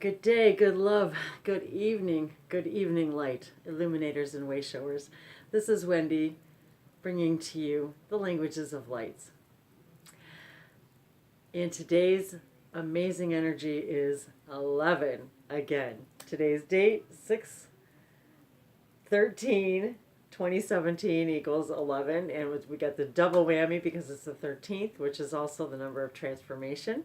Good day, good love, good evening light, illuminators and way showers. This is Wendy bringing to you the languages of lights. And today's amazing energy is 11 again. Today's date 6/13/2017 equals 11, and we got the double whammy because it's the 13th, which is also the number of transformation.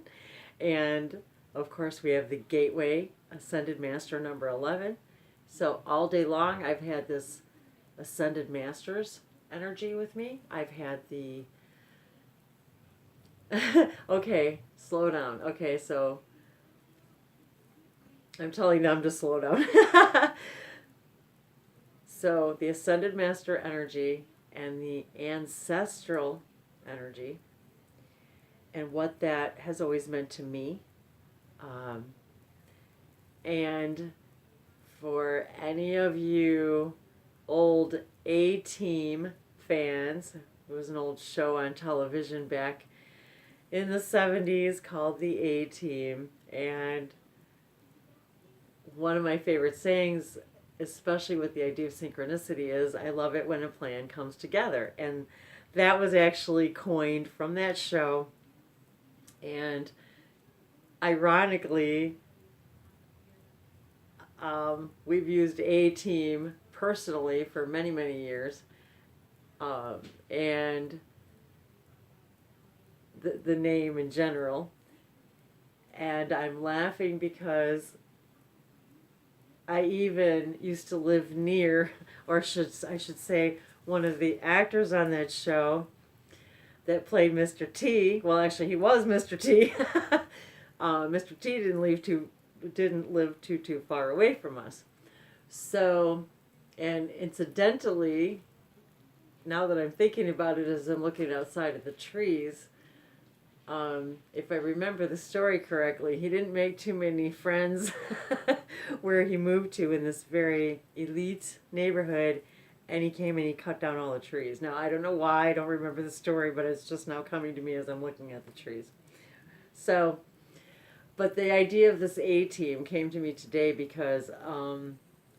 And of course, we have the Gateway Ascended Master number 11. So all day long, I've had this Ascended Master's energy with me. I've had the. Okay, slow down. Okay, so I'm telling them to slow down. So the Ascended Master energy and the ancestral energy, and what that has always meant to me. And for any of you old A-Team fans, there was an old show on television back in the 70s called the A-Team. And one of my favorite sayings, especially with the idea of synchronicity, is I love it when a plan comes together. And that was actually coined from that show. And ironically, we've used A-Team personally for many, many years. And the name in general. And I'm laughing because I even used to live near, or I should say, one of the actors on that show that played Mr. T. Well, actually, he was Mr. T. Mr. T didn't live too far away from us. So, and incidentally, now that I'm thinking about it as I'm looking outside of the trees, if I remember the story correctly, he didn't make too many friends where he moved to in this very elite neighborhood, and he came and he cut down all the trees. Now, I don't know why, I don't remember the story, but it's just now coming to me as I'm looking at the trees. So, but the idea of this A-Team came to me today because,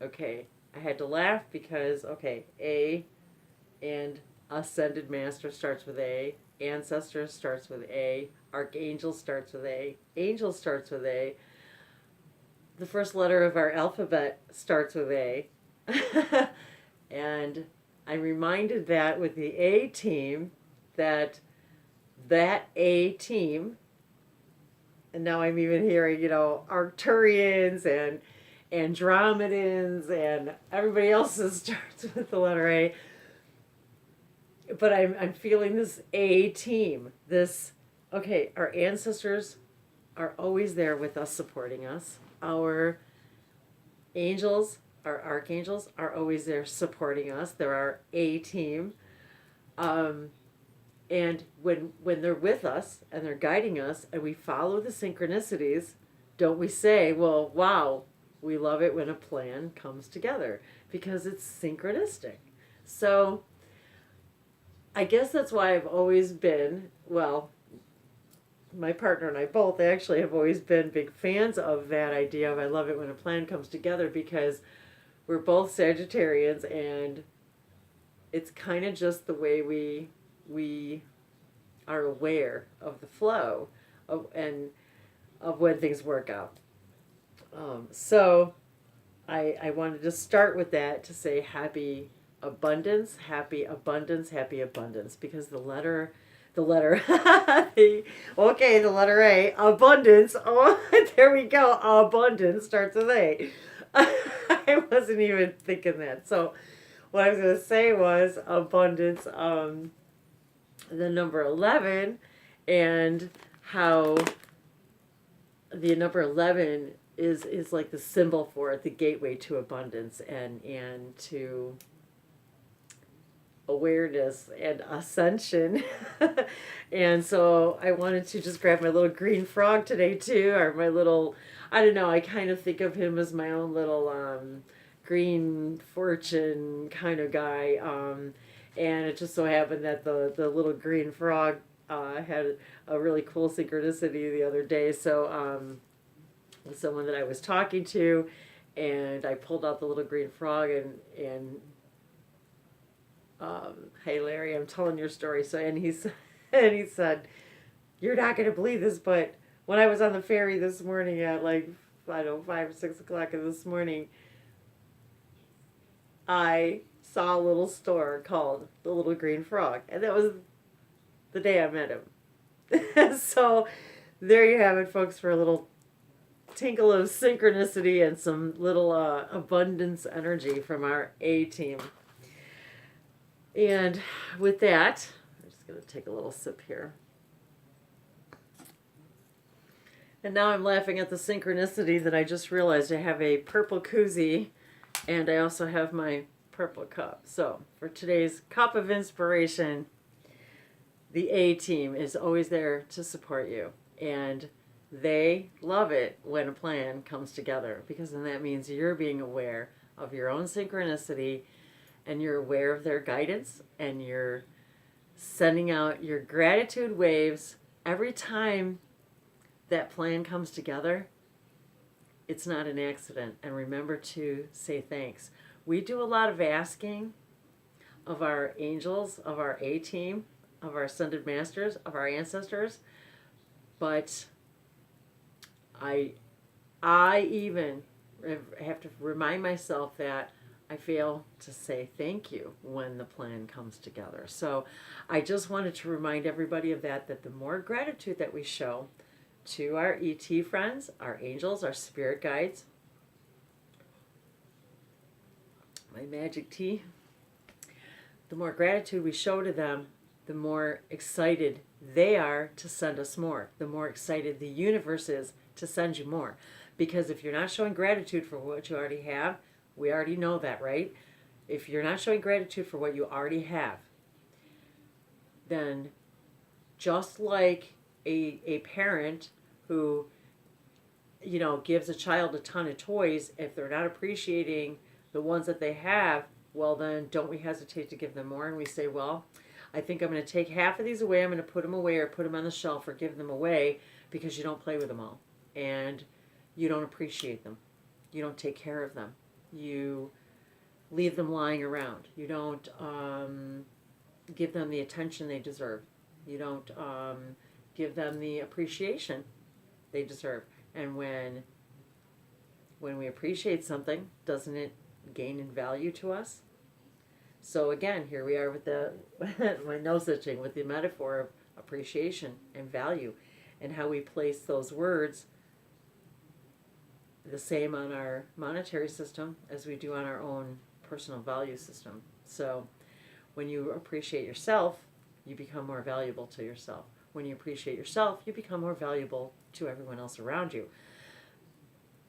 okay, I had to laugh because, okay, A and Ascended Master starts with A, Ancestor starts with A, Archangel starts with A, Angel starts with A, the first letter of our alphabet starts with A. And I'm reminded that with the A-Team, that A-Team, and now I'm even hearing, Arcturians and Andromedans and everybody else's starts with the letter A. But I'm feeling this A-Team. Okay, our ancestors are always there with us, supporting us. Our angels, our archangels are always there supporting us. They're our A-Team. And when they're with us and they're guiding us and we follow the synchronicities, don't we say, well, wow, we love it when a plan comes together because it's synchronistic. So I guess that's why I've always been, well, my partner and I both actually have always been big fans of that idea of I love it when a plan comes together, because we're both Sagittarians and it's kind of just the way we are aware of the flow of when things work out. So I wanted to start with that to say happy abundance, happy abundance, happy abundance, because the letter the letter A, abundance. Oh, there we go. Abundance starts with A. I wasn't even thinking that. So what I was going to say was abundance, the number 11, and how the number 11 is like the symbol for it, the gateway to abundance and to awareness and ascension. And so I wanted to just grab my little green frog today too, or my little, I don't know, I kind of think of him as my own little green fortune kind of guy. And it just so happened that the little green frog had a really cool synchronicity the other day. So someone that I was talking to, and I pulled out the little green frog and hey Larry, I'm telling your story. So and he said, you're not going to believe this, but when I was on the ferry this morning at like I don't know 5 or 6 o'clock this morning, I saw a little store called the Little Green Frog, and that was the day I met him. So there you have it, folks, for a little tinkle of synchronicity and some little abundance energy from our A team. And with that, I'm just going to take a little sip here. And now I'm laughing at the synchronicity that I just realized I have a purple koozie and I also have my purple cup. So for today's cup of inspiration, the A team is always there to support you. And they love it when a plan comes together, because then that means you're being aware of your own synchronicity and you're aware of their guidance and you're sending out your gratitude waves every time that plan comes together. It's not an accident. And remember to say thanks. We do a lot of asking of our angels, of our A team, of our ascended masters, of our ancestors, but I even have to remind myself that I fail to say thank you when the plan comes together. So I just wanted to remind everybody of that the more gratitude that we show to our ET friends, our angels, our spirit guides, my magic tea, the more gratitude we show to them, the more excited they are to send us more. The more excited the universe is to send you more. Because if you're not showing gratitude for what you already have, we already know that, right? If you're not showing gratitude for what you already have, then just like a parent who, gives a child a ton of toys, if they're not appreciating the ones that they have, well then don't we hesitate to give them more, and we say, well, I think I'm going to take half of these away, I'm going to put them away or put them on the shelf or give them away, because you don't play with them all. And you don't appreciate them. You don't take care of them. You leave them lying around. You don't give them the attention they deserve. You don't give them the appreciation they deserve. And when we appreciate something, doesn't it gain in value to us? So again, here we are with my nose itching, with the metaphor of appreciation and value, and how we place those words the same on our monetary system as we do on our own personal value system. So when you appreciate yourself, you become more valuable to yourself. When you appreciate yourself, you become more valuable to everyone else around you.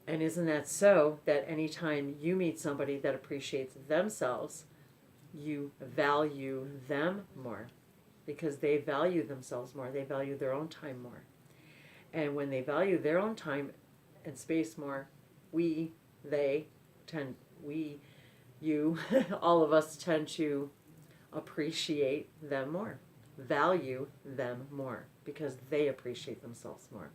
And isn't that so, that anytime you meet somebody that appreciates themselves, you value them more, because they value themselves more. They value their own time more. And when they value their own time and space more, all of us tend to appreciate them more, value them more, because they appreciate themselves more.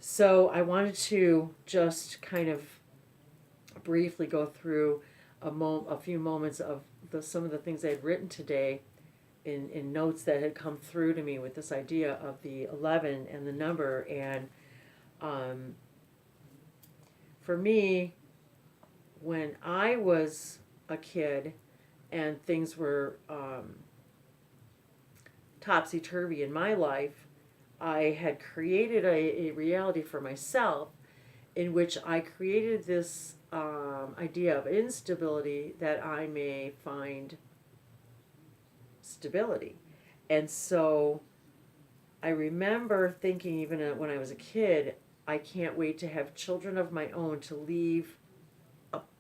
So I wanted to just kind of briefly go through a few moments of some of the things I had written today in notes that had come through to me with this idea of the 11 and the number. And for me, when I was a kid and things were topsy-turvy in my life, I had created a reality for myself in which I created this idea of instability that I may find stability. And so I remember thinking, even when I was a kid, I can't wait to have children of my own, to leave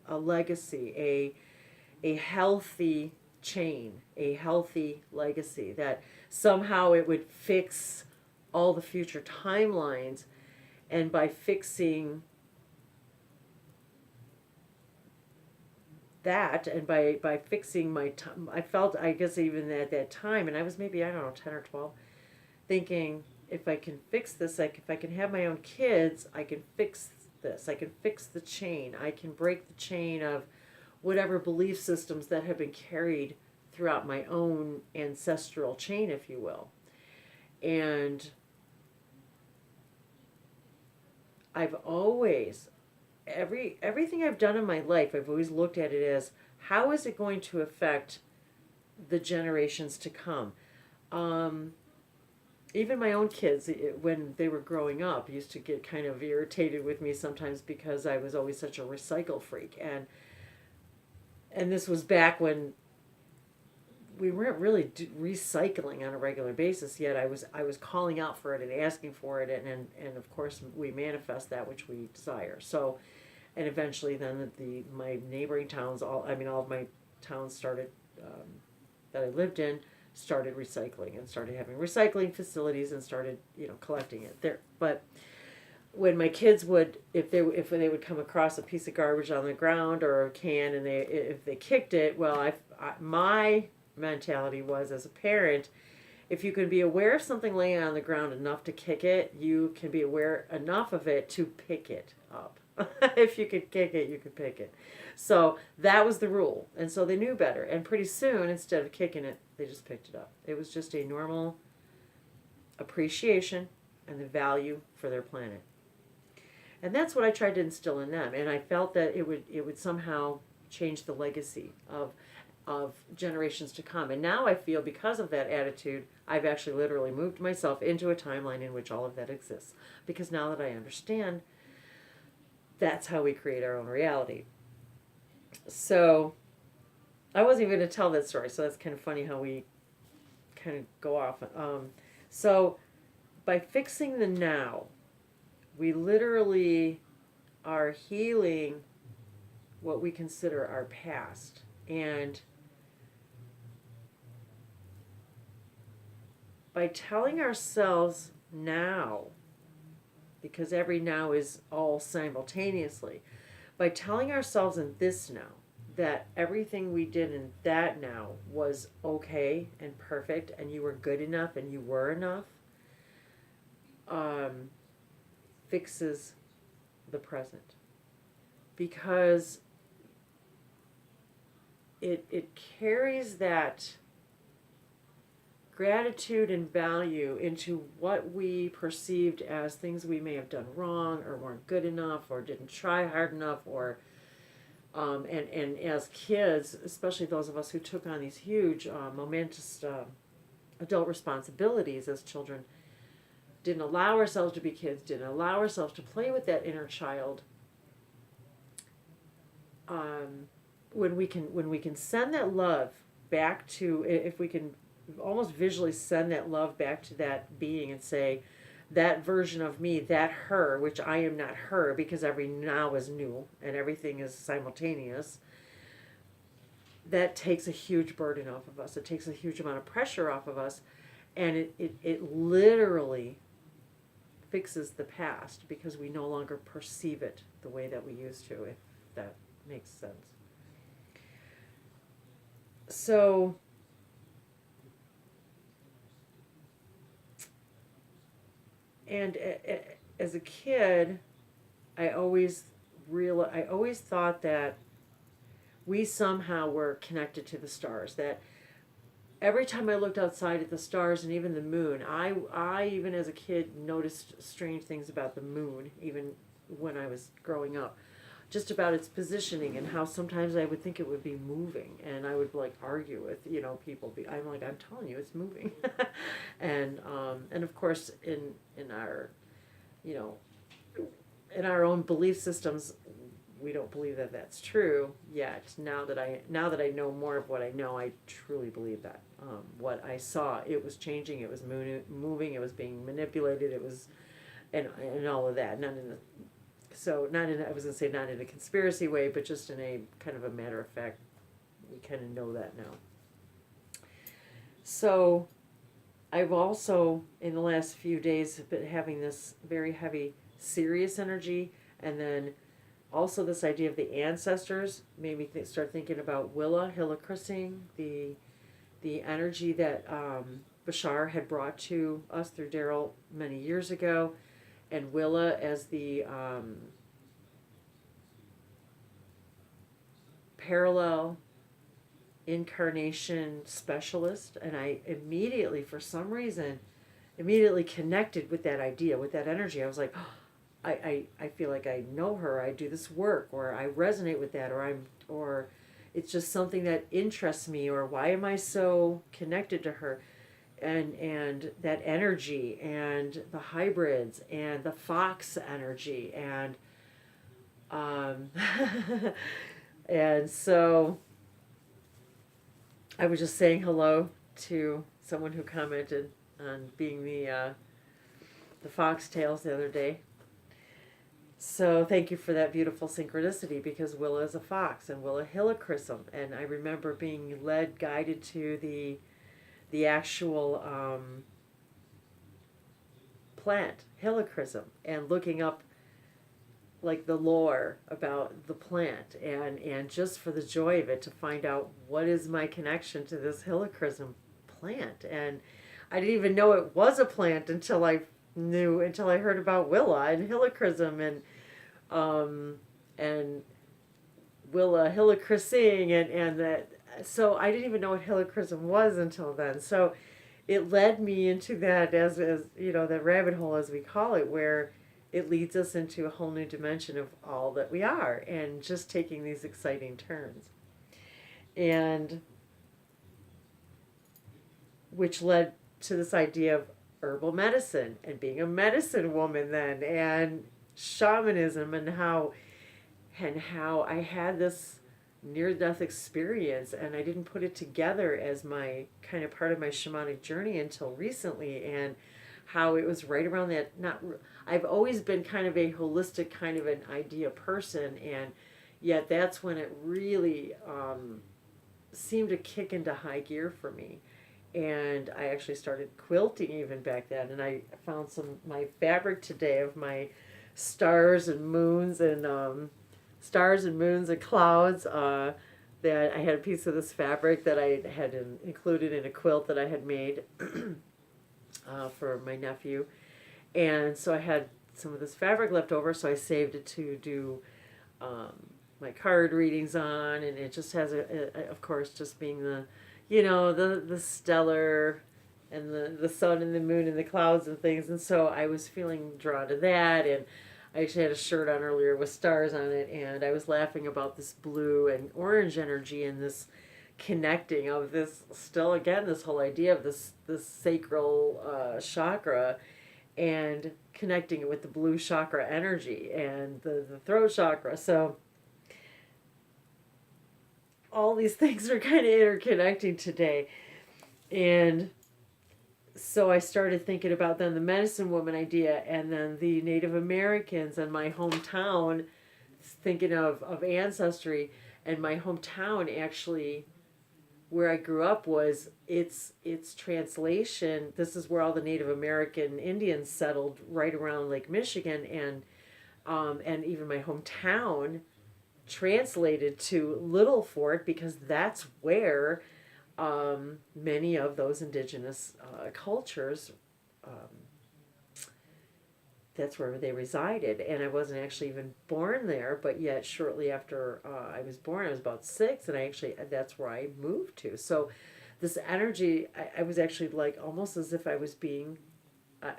a legacy, a healthy chain, a healthy legacy, that somehow it would fix all the future timelines. And by fixing that, and by fixing my time, I felt, I guess even at that time, and I was maybe, I don't know, 10 or 12, thinking, if I can fix this, like if I can have my own kids, I can fix this. I can fix the chain. I can break the chain of whatever belief systems that have been carried throughout my own ancestral chain, if you will. And I've always, everything I've done in my life, I've always looked at it as, how is it going to affect the generations to come? Even my own kids, when they were growing up, used to get kind of irritated with me sometimes because I was always such a recycle freak. And this was back when we weren't really recycling on a regular basis yet. I was calling out for it and asking for it, and of course we manifest that which we desire. So, and eventually then my neighboring towns, all of my towns started, that I lived in, started recycling and started having recycling facilities and started collecting it there. But when my kids would, if they would come across a piece of garbage on the ground or a can, and if they kicked it, well, my mentality was, as a parent, if you can be aware of something laying on the ground enough to kick it, you can be aware enough of it to pick it up. If you could kick it, you could pick it. So that was the rule. And so they knew better. And pretty soon, instead of kicking it, they just picked it up. It was just a normal appreciation and the value for their planet. And that's what I tried to instill in them. And I felt that it would somehow change the legacy of generations to come. And now I feel, because of that attitude, I've actually literally moved myself into a timeline in which all of that exists. Because now that I understand, that's how we create our own reality. So I wasn't even going to tell that story, so that's kind of funny how we kind of go off. So by fixing the now, we literally are healing what we consider our past. And by telling ourselves now, because every now is all simultaneously, by telling ourselves in this now that everything we did in that now was okay and perfect, and you were good enough and you were enough, fixes the present. Because it carries that gratitude and value into what we perceived as things we may have done wrong or weren't good enough or didn't try hard enough, or and as kids, especially those of us who took on these huge momentous adult responsibilities as children, didn't allow ourselves to be kids, didn't allow ourselves to play with that inner child. When we can send that love back to, if we can almost visually send that love back to that being and say, that version of me, that her, which I am not her, because every now is new and everything is simultaneous, that takes a huge burden off of us. It takes a huge amount of pressure off of us, and it literally fixes the past, because we no longer perceive it the way that we used to, if that makes sense. So and as a kid, I always thought that we somehow were connected to the stars. That every time I looked outside at the stars and even the moon, I even as a kid noticed strange things about the moon, even when I was growing up, just about its positioning and how sometimes I would think it would be moving, and I would like argue with people. I'm like, I'm telling you, it's moving, and of course in our in our own belief systems, we don't believe that that's true yet. Now that I know more of what I know, I truly believe that. What I saw, it was changing, it was moving, it was being manipulated, it was, and all of that. Not in a conspiracy way, but just in a kind of a matter of fact, we kind of know that now. So I've also, in the last few days, been having this very heavy, serious energy, and then also this idea of the ancestors made me start thinking about Hilla christening, the energy that Bashar had brought to us through Daryl many years ago, and Willa as the parallel incarnation specialist. And I immediately, for some reason, immediately connected with that idea, with that energy. I was like, oh, I feel like I know her, I do this work, or I resonate with that, or it's just something that interests me, or why am I so connected to her? And that energy, and the hybrids, and the fox energy, and and so I was just saying hello to someone who commented on being the foxtails the other day. So thank you for that beautiful synchronicity, because Willa is a fox and Willa helichrysum, and I remember being led, guided to the actual plant helichrysum, and looking up like the lore about the plant, and just for the joy of it, to find out what is my connection to this helichrysum plant. And I didn't even know it was a plant until I heard about Willa and helichrysum, and Willa helichrysing, and that. So I didn't even know what helichrysum was until then. So it led me into that, as that rabbit hole, as we call it, where it leads us into a whole new dimension of all that we are, and just taking these exciting turns. And which led to this idea of herbal medicine, and being a medicine woman then, and shamanism, and how I had this near-death experience, and I didn't put it together as my kind of part of my shamanic journey until recently, and how it was right around that. I've always been kind of a holistic kind of an idea person, and yet that's when it really seemed to kick into high gear for me. And I actually started quilting even back then, and I found my fabric today of my stars and moons and clouds. That I had a piece of this fabric that I had included in a quilt that I had made for my nephew, and so I had some of this fabric left over, so I saved it to do my card readings on, and it just has of course, just being the stellar, and the sun and the moon and the clouds and things. And so I was feeling drawn to that, and I actually had a shirt on earlier with stars on it, and I was laughing about this blue and orange energy, and this connecting of this, still again, this whole idea of this sacral chakra, and connecting it with the blue chakra energy and the throat chakra. So all these things are kind of interconnecting today. And so I started thinking about then the medicine woman idea, and then the Native Americans, and my hometown, thinking of ancestry. And my hometown, actually, where I grew up, was its translation. This is where all the Native American Indians settled, right around Lake Michigan, and even my hometown translated to Little Fort, because that's where many of those indigenous cultures, that's where they resided. And I wasn't actually even born there, but yet shortly after I was born, I was about 6, and that's where I moved to. So this energy, I was actually like almost as if I was being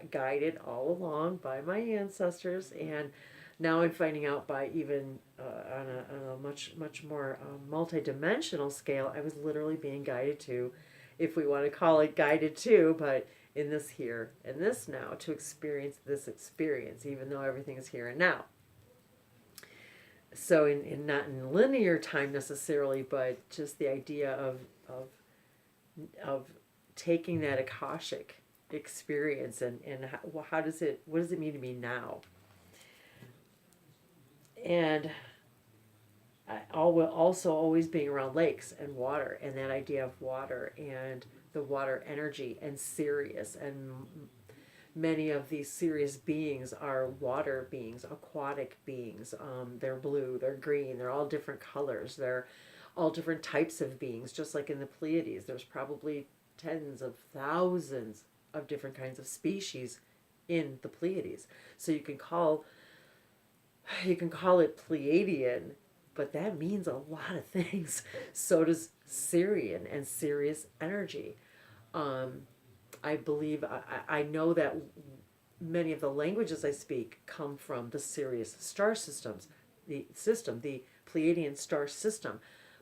guided all along by my ancestors. And now I'm finding out, by even on a much more multi-dimensional scale, I was literally being guided to, if we want to call it guided to, but in this here and this now, to experience this experience, even though everything is here and now. So in not in linear time necessarily, but just the idea of taking that Akashic experience, and what does it mean to me now? And also always being around lakes and water, and that idea of water and the water energy, and Sirius, and many of these Sirius beings are water beings, aquatic beings. They're blue, they're green, they're all different colors, they're all different types of beings. Just like in the Pleiades, there's probably tens of thousands of different kinds of species in the Pleiades. So you can call it Pleiadian, but that means a lot of things. So does Sirian and Sirius energy. I believe I know that many of the languages I speak come from the Sirius star systems, the Pleiadian star system,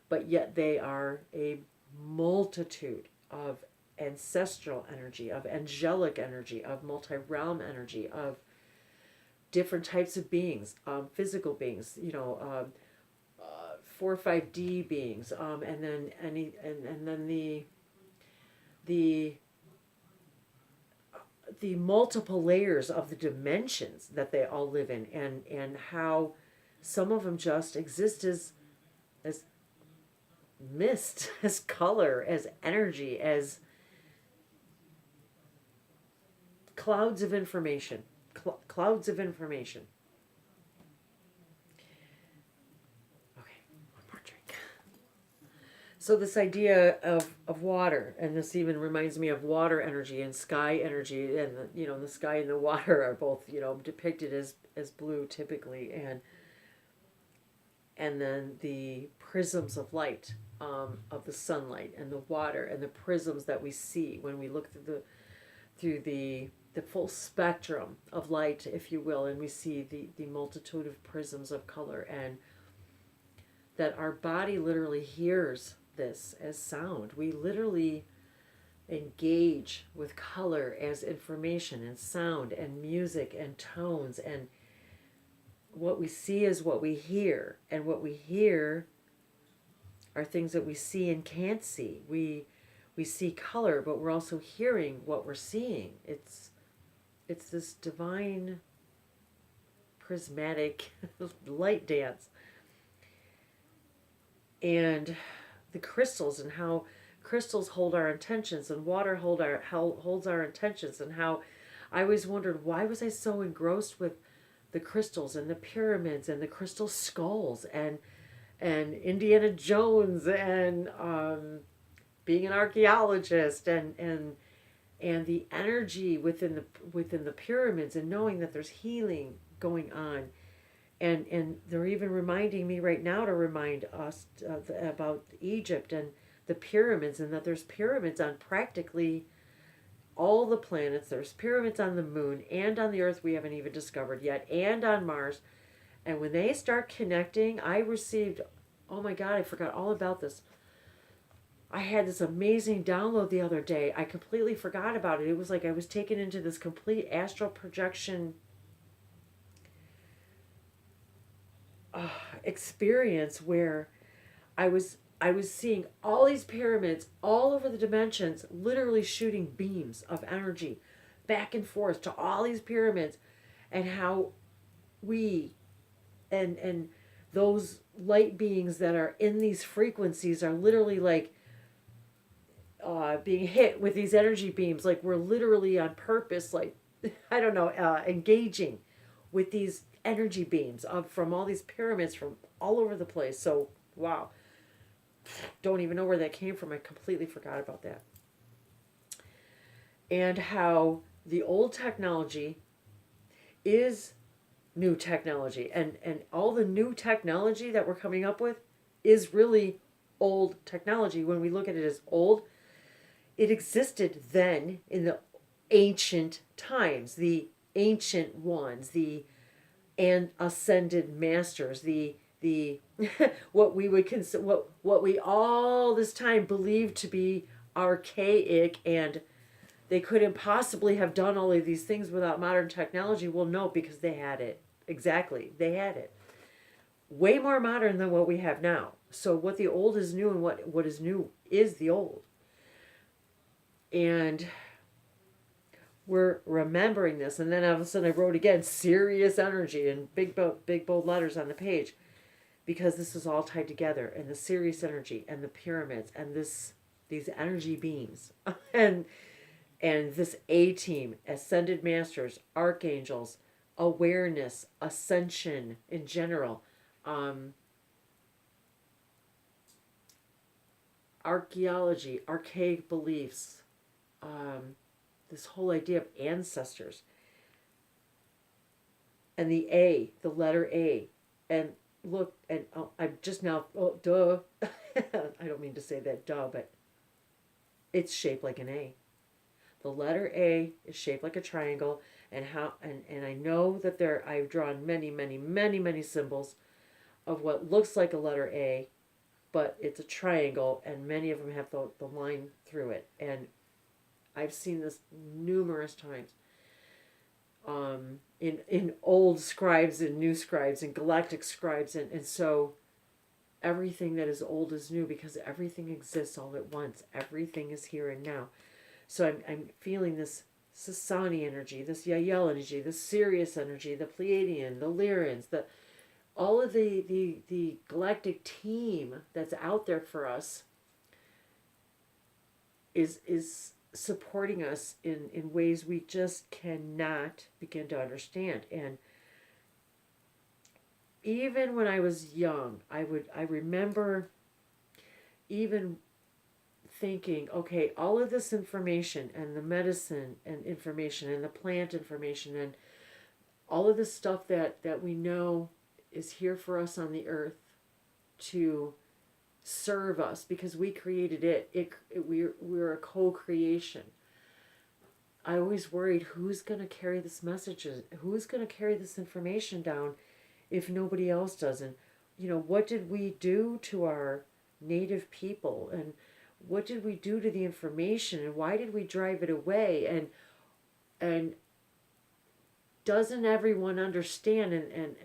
but yet they are a multitude of ancestral energy, of angelic energy, of multi-realm energy, of different types of beings, physical beings, 4 or 5D beings, and then the multiple layers of the dimensions that they all live in, and how some of them just exist as mist, as color, as energy, as clouds of information. Clouds of information. Okay, one more drink. So this idea of water, and this even reminds me of water energy and sky energy, and the sky and the water are both depicted as blue typically, and then the prisms of light, of the sunlight and the water and the prisms that we see when we look through the full spectrum of light, if you will, and we see the multitude of prisms of color, and that our body literally hears this as sound. We literally engage with color as information and sound and music and tones, and what we see is what we hear, and what we hear are things that we see and can't see. We see color, but we're also hearing what we're seeing. It's this divine prismatic light dance. And the crystals, and how crystals hold our intentions, and water holds our intentions, and how I always wondered, why was I so engrossed with the crystals and the pyramids and the crystal skulls and Indiana Jones and being an archaeologist and the energy within the pyramids, and knowing that there's healing going on, and they're even reminding me right now to remind us about Egypt and the pyramids, and that there's pyramids on practically all the planets. There's pyramids on the moon and on the earth we haven't even discovered yet, and on Mars. And when they start connecting, I received, oh my God, I forgot all about this. I had this amazing download the other day. I completely forgot about it. It was like I was taken into this complete astral projection experience, where I was seeing all these pyramids all over the dimensions, literally shooting beams of energy back and forth to all these pyramids, and how we and those light beings that are in these frequencies are literally like being hit with these energy beams, like we're literally on purpose, like I don't know, engaging with these energy beams from all these pyramids from all over the place. So wow, don't even know where that came from. I completely forgot about that. And how the old technology is new technology, and all the new technology that we're coming up with is really old technology. When we look at it as old, it existed then in the ancient times, the ancient ones, and ascended masters, the what we would consider, what we all this time believed to be archaic, and they couldn't possibly have done all of these things without modern technology. Well, no, because they had it. Exactly, they had it. Way more modern than what we have now. So what the old is new, and what is new is the old. And we're remembering this, and then all of a sudden I wrote again, serious energy, in big bold letters on the page, because this is all tied together, and the serious energy, and the pyramids, and these energy beams, and this A-team, ascended masters, archangels, awareness, ascension in general, archaeology, archaic beliefs, um, this whole idea of ancestors. And the A, the letter A. And look, and I'm just now, duh. I don't mean to say that, duh, but it's shaped like an A. The letter A is shaped like a triangle, and I know that I've drawn many, many, many, many symbols of what looks like a letter A, but it's a triangle, and many of them have the line through it. And I've seen this numerous times. In old scribes and new scribes and galactic scribes, and so everything that is old is new because everything exists all at once. Everything is here and now. So I'm feeling this Sasani energy, this Yael energy, the Sirius energy, the Pleiadian, the Lyrians, all of the galactic team that's out there for us is supporting us in ways we just cannot begin to understand. And even when I was young, I remember even thinking, okay, all of this information and the medicine and information and the plant information and all of this stuff that we know is here for us on the earth to serve us because we created we're a co-creation. I always worried, who's going to carry this message, who's going to carry this information down if nobody else does. And what did we do to our native people, and what did we do to the information, and why did we drive it away, and doesn't everyone understand and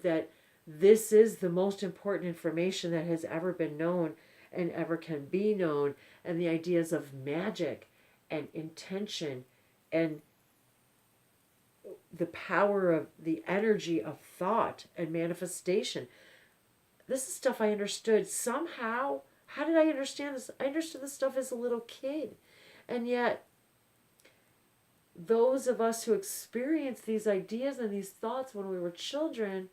that this is the most important information that has ever been known and ever can be known, and the ideas of magic and intention and the power of the energy of thought and manifestation. This is stuff I understood somehow. How did I understand this? I understood this stuff as a little kid. And yet, those of us who experienced these ideas and these thoughts when we were children,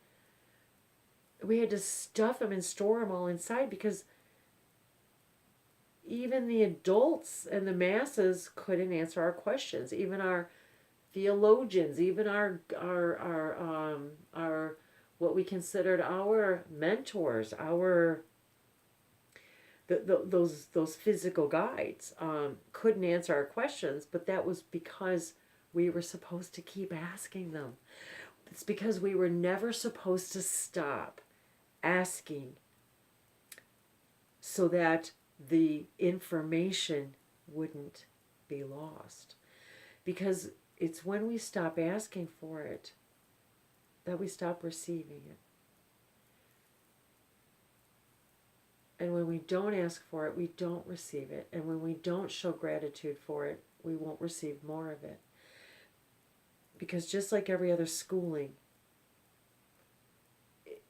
we had to stuff them and store them all inside because even the adults and the masses couldn't answer our questions. Even our theologians, even our what we considered our mentors, those physical guides, couldn't answer our questions. But that was because we were supposed to keep asking them. It's because we were never supposed to stop asking so that the information wouldn't be lost. Because it's when we stop asking for it that we stop receiving it. And when we don't ask for it, we don't receive it. And when we don't show gratitude for it, we won't receive more of it. Because just like every other schooling,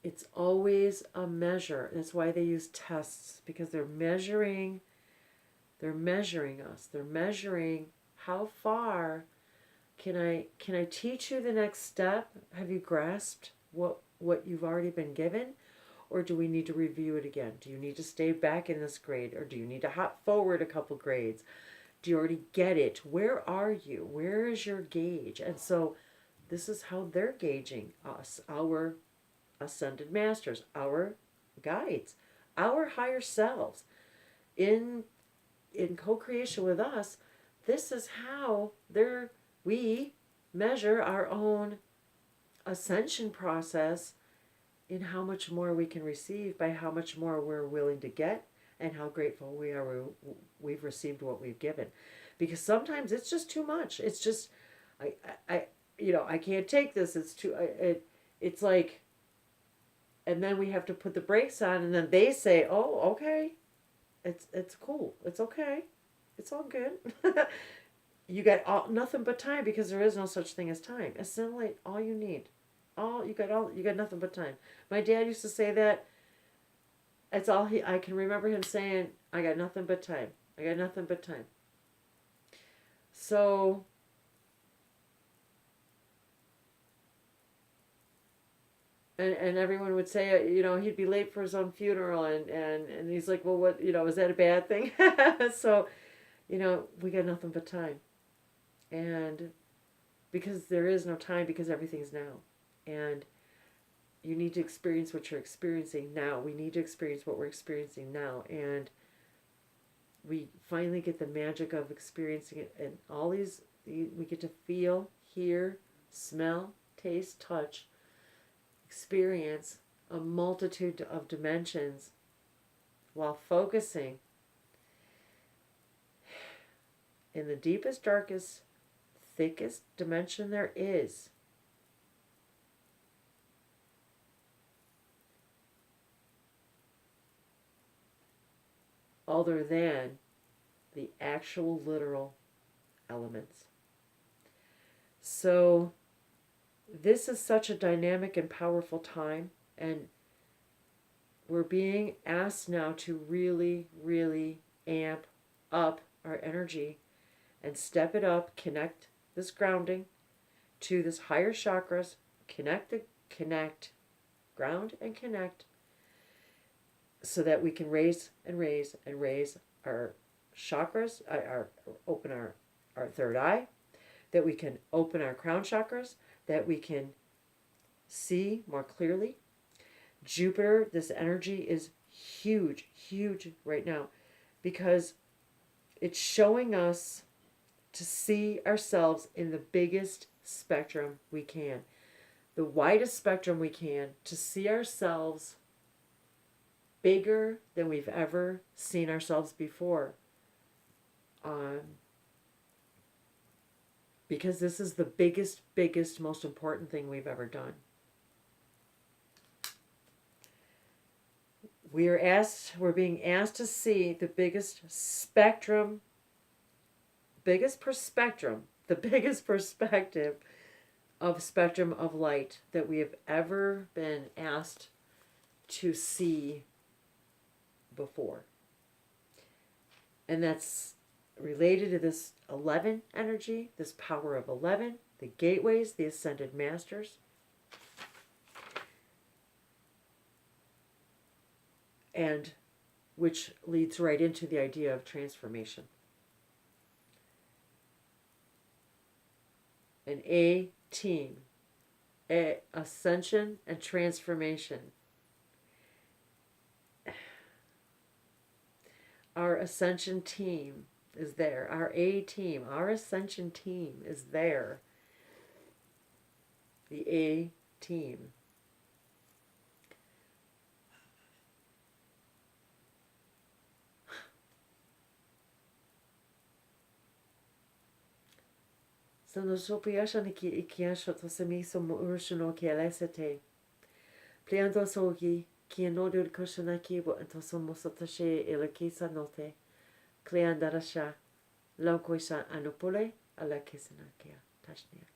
it's always a measure. That's why they use tests, because they're measuring us. They're measuring how far can I teach you the next step? Have you grasped what you've already been given? Or do we need to review it again? Do you need to stay back in this grade? Or do you need to hop forward a couple grades? Do you already get it? Where are you? Where is your gauge? And so this is how they're gauging us, our ascended masters, our guides, our higher selves. In co-creation with us, this is how we measure our own ascension process in how much more we can receive by how much more we're willing to get and how grateful we are we've received what we've given. Because sometimes it's just too much. It's just I can't take this. It's too it's like, and then we have to put the brakes on, and then they say, "Oh, okay. It's cool. It's okay. It's all good." You got nothing but time, because there is no such thing as time. Assimilate all you need. You got nothing but time. My dad used to say that. That's all I can remember him saying, "I got nothing but time. I got nothing but time." So and everyone would say, he'd be late for his own funeral, and he's like, "Well, what, is that a bad thing?" So we got nothing but time. And because there is no time, because everything's now. And you need to experience what you're experiencing now. We need to experience what we're experiencing now. And we finally get the magic of experiencing it. And all these, we get to feel, hear, smell, taste, touch, experience a multitude of dimensions while focusing in the deepest, darkest, thickest dimension there is. Other than the actual literal elements. So this is such a dynamic and powerful time, and we're being asked now to really, really amp up our energy and step it up, connect this grounding to this higher chakras, connect, ground and connect, so that we can raise and raise and raise our chakras, open our third eye, that we can open our crown chakras, that we can see more clearly. Jupiter, this energy is huge, huge right now, because it's showing us to see ourselves in the biggest spectrum we can, the widest spectrum we can, to see ourselves bigger than we've ever seen ourselves before. Because this is the biggest, most important thing we've ever done. We're being asked to see the biggest perspective of spectrum of light that we have ever been asked to see before. And that's related to this 11 energy, this power of 11, the gateways, the ascended masters. And which leads right into the idea of transformation. An A team, ascension and transformation. Our ascension team is there. Our A team, our ascension team is there. The A team. So no sopiasha ni ki ikiasha to semi so urshino ki alesete. Pliando sogi ki anodur koshanaki bo antoso mosotashe elakisa note. Kleandarasha laukoisa anopole alakisanakia tashniak.